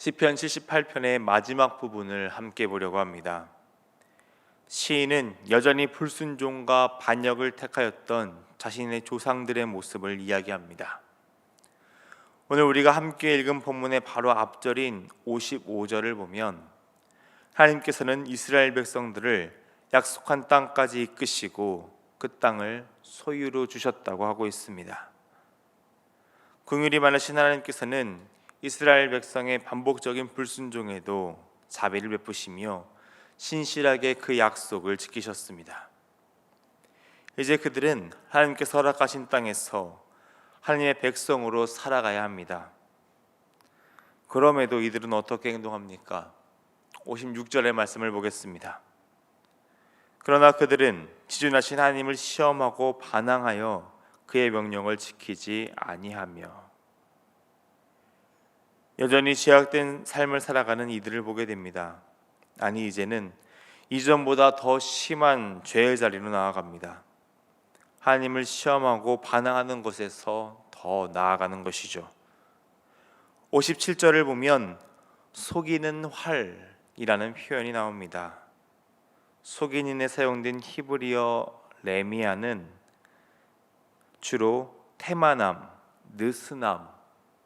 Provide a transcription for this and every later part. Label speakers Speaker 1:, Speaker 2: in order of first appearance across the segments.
Speaker 1: 시편 78편의 마지막 부분을 함께 보려고 합니다. 시인은 여전히 불순종과 반역을 택하였던 자신의 조상들의 모습을 이야기합니다. 오늘 우리가 함께 읽은 본문의 바로 앞절인 55절을 보면 하나님께서는 이스라엘 백성들을 약속한 땅까지 이끄시고 그 땅을 소유로 주셨다고 하고 있습니다. 긍휼이 많으신 하나님께서는 이스라엘 백성의 반복적인 불순종에도 자비를 베푸시며 신실하게 그 약속을 지키셨습니다. 이제 그들은 하나님께서 허락하신 땅에서 하나님의 백성으로 살아가야 합니다. 그럼에도 이들은 어떻게 행동합니까? 56절의 말씀을 보겠습니다. 그러나 그들은 지존하신 하나님을 시험하고 반항하여 그의 명령을 지키지 아니하며. 여전히 죄악된 삶을 살아가는 이들을 보게 됩니다. 아니, 이제는 이전보다 더 심한 죄의 자리로 나아갑니다. 하나님을 시험하고 반항하는 것에서 더 나아가는 것이죠. 57절을 보면 속이는 활이라는 표현이 나옵니다. 속인인에 사용된 히브리어 레미아는 주로 태만함, 느슨함,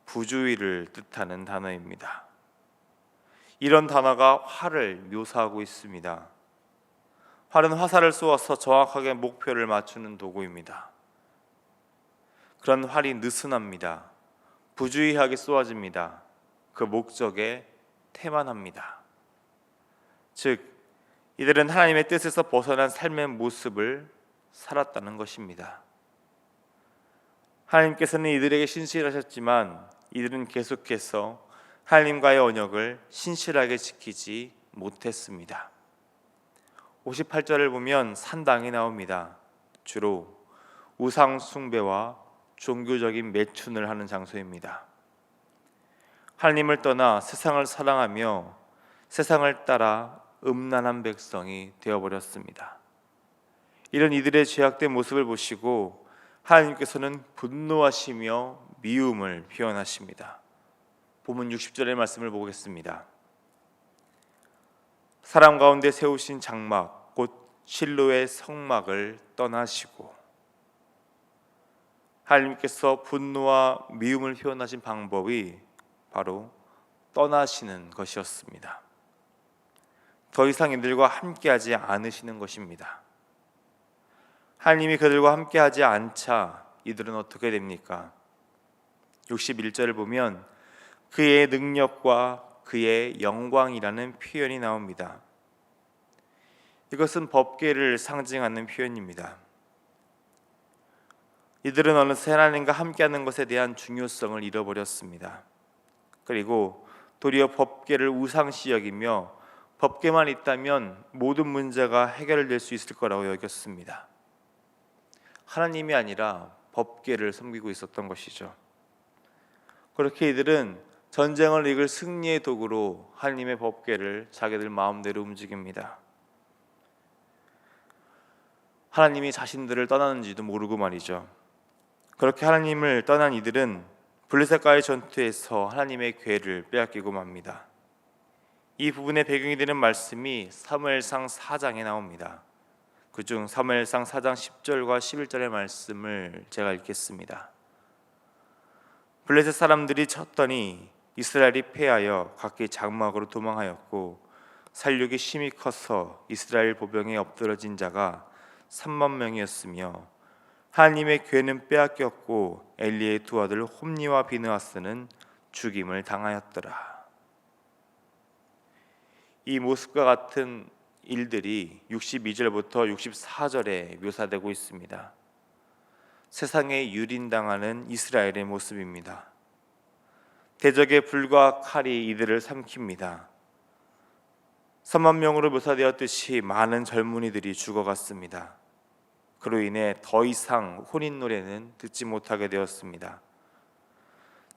Speaker 1: 부주의를 뜻하는 단어입니다. 이런 단어가 활을 묘사하고 있습니다. 활은 화살을 쏘아서 정확하게 목표를 맞추는 도구입니다. 그런 활이 느슨합니다. 부주의하게 쏘아집니다. 그 목적에 태만합니다. 즉, 이들은 하나님의 뜻에서 벗어난 삶의 모습을 살았다는 것입니다. 하나님께서는 이들에게 신실하셨지만 이들은 계속해서 하나님과의 언약을 신실하게 지키지 못했습니다. 58절을 보면 산당이 나옵니다. 주로 우상 숭배와 종교적인 매춘을 하는 장소입니다. 하나님을 떠나 세상을 사랑하며 세상을 따라 음란한 백성이 되어버렸습니다. 이런 이들의 죄악된 모습을 보시고 하나님께서는 분노하시며 미움을 표현하십니다. 본문 60절의 말씀을 보겠습니다. 사람 가운데 세우신 장막 곧 실로의 성막을 떠나시고. 하나님께서 분노와 미움을 표현하신 방법이 바로 떠나시는 것이었습니다. 더 이상 이들과 함께하지 않으시는 것입니다. 하나님이 그들과 함께하지 않자 이들은 어떻게 됩니까? 61절을 보면 그의 능력과 그의 영광이라는 표현이 나옵니다. 이것은 법궤를 상징하는 표현입니다. 이들은 어느새 하나님과 함께하는 것에 대한 중요성을 잃어버렸습니다. 그리고 도리어 법궤를 우상시 여기며 법궤만 있다면 모든 문제가 해결될 수 있을 거라고 여겼습니다. 하나님이 아니라 법궤를 섬기고 있었던 것이죠. 그렇게 이들은 전쟁을 이길 승리의 도구로 하나님의 법궤를 자기들 마음대로 움직입니다. 하나님이 자신들을 떠나는지도 모르고 말이죠. 그렇게 하나님을 떠난 이들은 블레셋과의 전투에서 하나님의 궤를 빼앗기고 맙니다. 이 부분의 배경이 되는 말씀이 사무엘상 4장에 나옵니다. 그중 사무엘상 4장 10절과 11절의 말씀을 제가 읽겠습니다. 블레셋 사람들이 쳤더니 이스라엘이 패하여 각기 장막으로 도망하였고 살육이 심히 커서 이스라엘 보병에 엎드러진 자가 3만 명이었으며 하나님의 궤는 빼앗겼고 엘리의 두 아들 홈니와 비느하스는 죽임을 당하였더라. 이 모습과 같은 일들이 62절부터 64절에 묘사되고 있습니다. 세상에 유린당하는 이스라엘의 모습입니다. 대적의 불과 칼이 이들을 삼킵니다. 3만 명으로 묘사되었듯이 많은 젊은이들이 죽어갔습니다. 그로 인해 더 이상 혼인 노래는 듣지 못하게 되었습니다.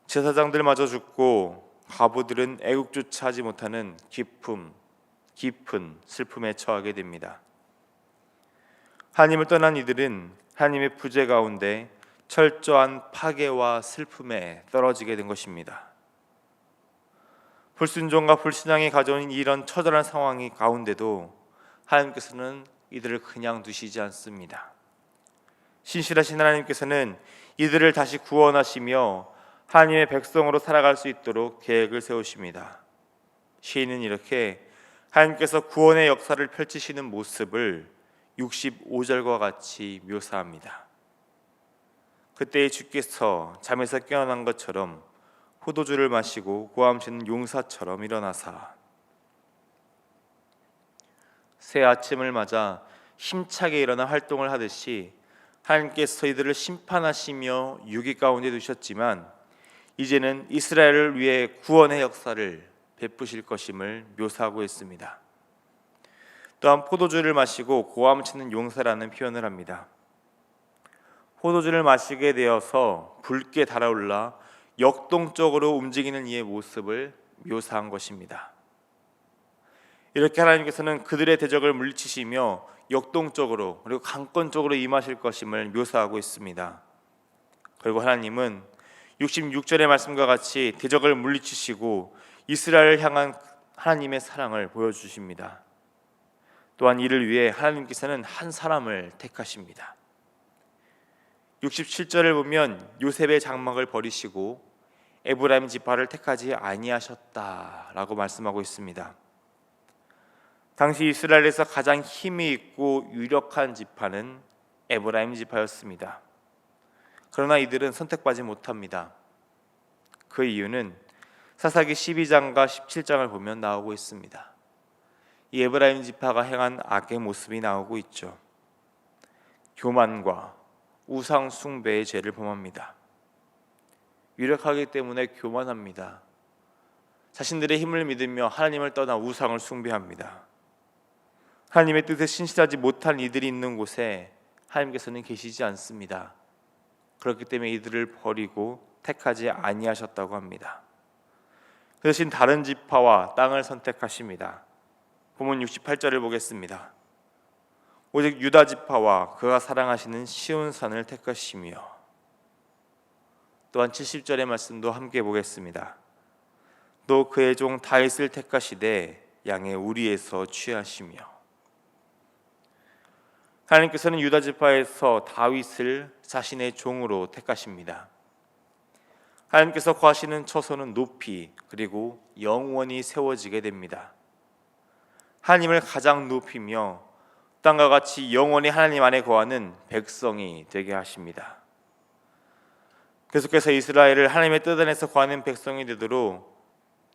Speaker 1: 제사장들마저 죽고 과부들은 애국조차 하지 못하는 깊은 슬픔에 처하게 됩니다. 하나님을 떠난 이들은 하나님의 부재 가운데 철저한 파괴와 슬픔에 떨어지게 된 것입니다. 불순종과 불신앙이 가져온 이런 처절한 상황이 가운데도 하나님께서는 이들을 그냥 두시지 않습니다. 신실하신 하나님께서는 이들을 다시 구원하시며 하나님의 백성으로 살아갈 수 있도록 계획을 세우십니다. 시인은 이렇게 하나님께서 구원의 역사를 펼치시는 모습을 65절과 같이 묘사합니다. 그때의 주께서 잠에서 깨어난 것처럼 포도주를 마시고 고함치는 용사처럼 일어나사 새 아침을 맞아 힘차게 일어나 활동을 하듯이 하나님께서 이들을 심판하시며 유기 가운데 두셨지만 이제는 이스라엘을 위해 구원의 역사를 베푸실 것임을 묘사하고 있습니다. 또한 포도주를 마시고 고함치는 용사라는 표현을 합니다. 포도주를 마시게 되어서 붉게 달아올라 역동적으로 움직이는 이의 모습을 묘사한 것입니다. 이렇게 하나님께서는 그들의 대적을 물리치시며 역동적으로 그리고 강권적으로 임하실 것임을 묘사하고 있습니다. 그리고 하나님은 66절의 말씀과 같이 대적을 물리치시고 이스라엘을 향한 하나님의 사랑을 보여주십니다. 또한 이를 위해 하나님께서는 한 사람을 택하십니다. 67절을 보면 요셉의 장막을 버리시고 에브라임 지파를 택하지 아니하셨다라고 말씀하고 있습니다. 당시 이스라엘에서 가장 힘이 있고 유력한 지파는 에브라임 지파였습니다. 그러나 이들은 선택받지 못합니다. 그 이유는 사사기 12장과 17장을 보면 나오고 있습니다. 이 에브라임 지파가 행한 악의 모습이 나오고 있죠. 교만과 우상 숭배의 죄를 범합니다. 유력하기 때문에 교만합니다. 자신들의 힘을 믿으며 하나님을 떠나 우상을 숭배합니다. 하나님의 뜻에 신실하지 못한 이들이 있는 곳에 하나님께서는 계시지 않습니다. 그렇기 때문에 이들을 버리고 택하지 아니하셨다고 합니다. 그 대신 다른 지파와 땅을 선택하십니다. 본문 68절을 보겠습니다. 오직 유다 지파와 그가 사랑하시는 시온산을 택하시며, 또한 70절의 말씀도 함께 보겠습니다. 또 그의 종 다윗을 택하시되 양의 우리에서 취하시며. 하나님께서는 유다 지파에서 다윗을 자신의 종으로 택하십니다. 하나님께서 거하시는 처소는 높이 그리고 영원히 세워지게 됩니다. 하나님을 가장 높이며 땅과 같이 영원히 하나님 안에 거하는 백성이 되게 하십니다. 계속해서 이스라엘을 하나님의 뜻 안에서 거하는 백성이 되도록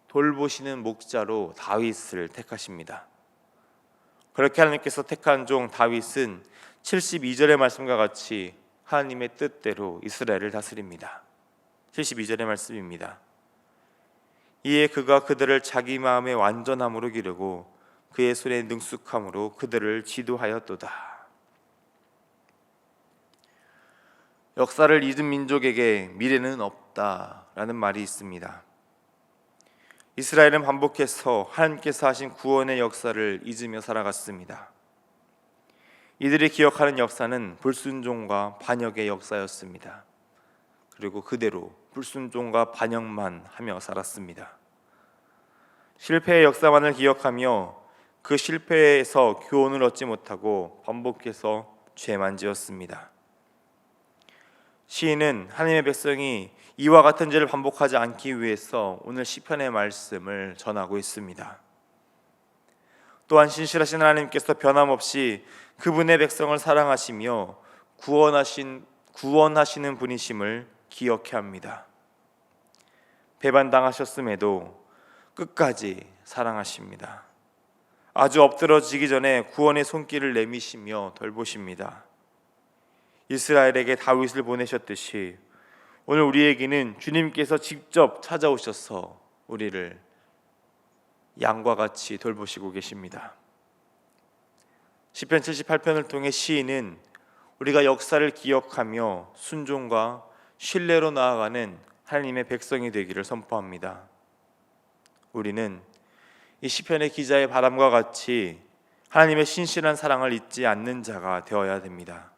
Speaker 1: 돌보시는 목자로 다윗을 택하십니다. 그렇게 하나님께서 택한 종 다윗은 72절의 말씀과 같이 하나님의 뜻대로 이스라엘을 다스립니다. 72절의 말씀입니다. 이에 그가 그들을 자기 마음의 완전함으로 기르고 그의 손의 능숙함으로 그들을 지도하였도다. 역사를 잊은 민족에게 미래는 없다라는 말이 있습니다. 이스라엘은 반복해서 하나님께서 하신 구원의 역사를 잊으며 살아갔습니다. 이들이 기억하는 역사는 불순종과 반역의 역사였습니다. 그리고 그대로 불순종과 반역만 하며 살았습니다. 실패의 역사만을 기억하며 그 실패에서 교훈을 얻지 못하고 반복해서 죄만 지었습니다. 시인은 하나님의 백성이 이와 같은 죄를 반복하지 않기 위해서 오늘 시편의 말씀을 전하고 있습니다. 또한 신실하신 하나님께서 변함없이 그분의 백성을 사랑하시며 구원하시는 분이심을 기억해야 합니다. 배반당하셨음에도 끝까지 사랑하십니다. 아주 엎드러지기 전에 구원의 손길을 내미시며 돌보십니다. 이스라엘에게 다윗을 보내셨듯이 오늘 우리에게는 주님께서 직접 찾아오셔서 우리를 양과 같이 돌보시고 계십니다. 시편 78편을 통해 시인은 우리가 역사를 기억하며 순종과 신뢰로 나아가는 하나님의 백성이 되기를 선포합니다. 우리는 이 시편의 기자의 바람과 같이 하나님의 신실한 사랑을 잊지 않는 자가 되어야 됩니다.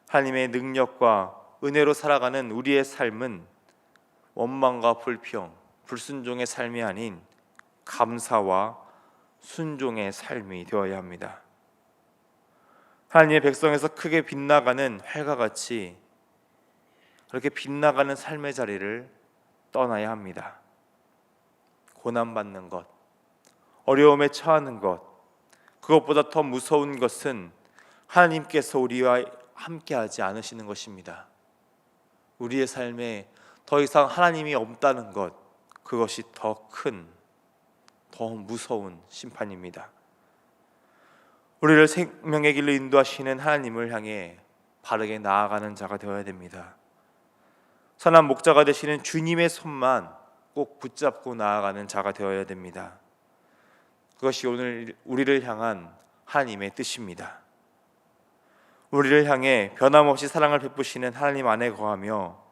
Speaker 1: 하나님의 능력과 은혜로 살아가는 우리의 삶은 원망과 불평 불순종의 삶이 아닌 감사와 순종의 삶이 되어야 합니다. 하나님의 백성에서 크게 빛나가는 활과 같이 그렇게 빛나가는 삶의 자리를 떠나야 합니다. 고난받는 것, 어려움에 처하는 것, 그것보다 더 무서운 것은 하나님께서 우리와 함께하지 않으시는 것입니다. 우리의 삶에 더 이상 하나님이 없다는 것, 그것이 더 큰, 더 무서운 심판입니다. 우리를 생명의 길로 인도하시는 하나님을 향해 바르게 나아가는 자가 되어야 됩니다. 선한 목자가 되시는 주님의 손만 꼭 붙잡고 나아가는 자가 되어야 됩니다. 그것이 오늘 우리를 향한 하나님의 뜻입니다. 우리를 향해 변함없이 사랑을 베푸시는 하나님 안에 거하며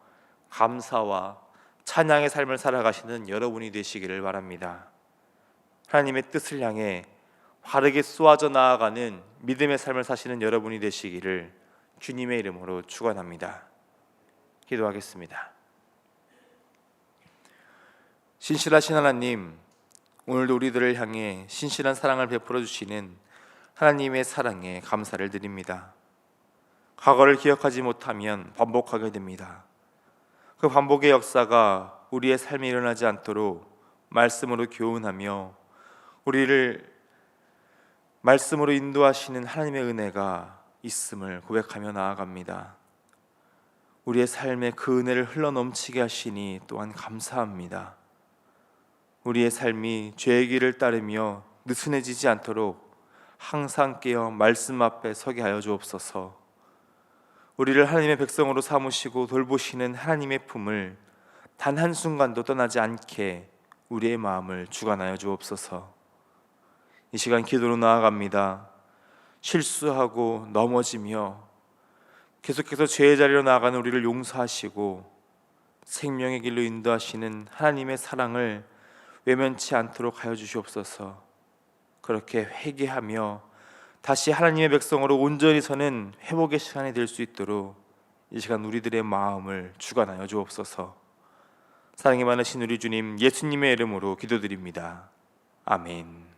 Speaker 1: 감사와 찬양의 삶을 살아가시는 여러분이 되시기를 바랍니다. 하나님의 뜻을 향해 바르게 쏘아져 나아가는 믿음의 삶을 사시는 여러분이 되시기를 주님의 이름으로 축원합니다. 기도하겠습니다. 신실하신 하나님, 오늘도 우리들을 향해 신실한 사랑을 베풀어 주시는 하나님의 사랑에 감사를 드립니다. 과거를 기억하지 못하면 반복하게 됩니다. 그 반복의 역사가 우리의 삶에 일어나지 않도록 말씀으로 교훈하며 우리를 말씀으로 인도하시는 하나님의 은혜가 있음을 고백하며 나아갑니다. 우리의 삶에 그 은혜를 흘러넘치게 하시니 또한 감사합니다. 우리의 삶이 죄의 길을 따르며 느슨해지지 않도록 항상 깨어 말씀 앞에 서게 하여 주옵소서. 우리를 하나님의 백성으로 삼으시고 돌보시는 하나님의 품을 단 한순간도 떠나지 않게 우리의 마음을 주관하여 주옵소서. 이 시간 기도로 나아갑니다. 실수하고 넘어지며 계속해서 죄의 자리로 나아가는 우리를 용서하시고 생명의 길로 인도하시는 하나님의 사랑을 외면치 않도록 하여 주시옵소서. 그렇게 회개하며 다시 하나님의 백성으로 온전히 서는 회복의 시간이 될 수 있도록 이 시간 우리들의 마음을 주관하여 주옵소서. 사랑이 많으신 우리 주님 예수님의 이름으로 기도드립니다. 아멘.